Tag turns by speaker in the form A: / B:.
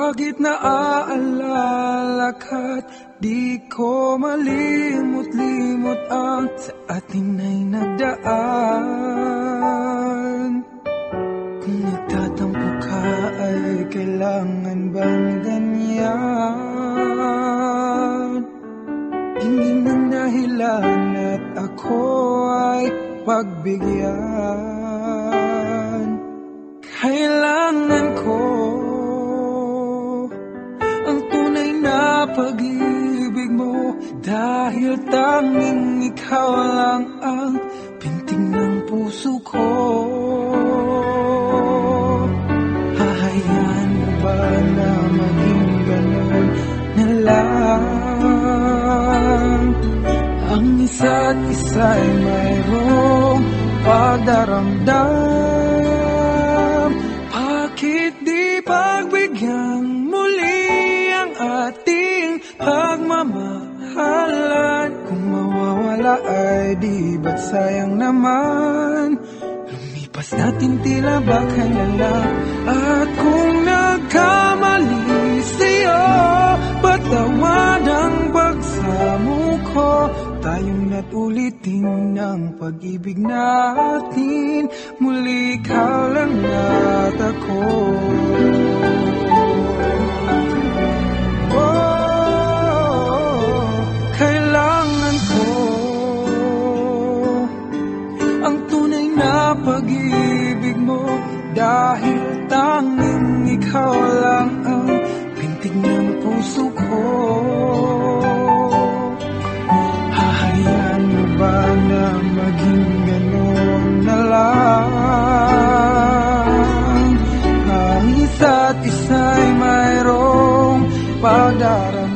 A: Bakit naaalala ka't di ko malimot-limot ang sa atin ay nagdaan? Kung nagtatampo ka ay kailangan bang ganyan? Hingin ng dahilan at ako ay pagbigyan. Kailangan ko ang tunay na pag-ibig mo, dahil tanging ikaw lang ang pintig ng puso ko. Hahayaan mo ba na maging ganun na lang? Ang isa't isa'y mayroong pagdaramdam. Bakit di pagbigyan muli ang ating pagmamahalan? Kung mawawala ay di ba't sayang naman? Lumipas natin tila ba kailan? At kung nagkamali sa'yo, patawad ang pagsamo ko. Tayong natulitin ng pag-ibig natin, muli ka lang at ako. Kailangan ko ang tunay na pag-ibig mo, dahil tanging ikaw lang ang pintig ng puso ko. Hahayaan mo ba na maging ganun na lang? Ang isa't isa'y mayroong pagdaraan.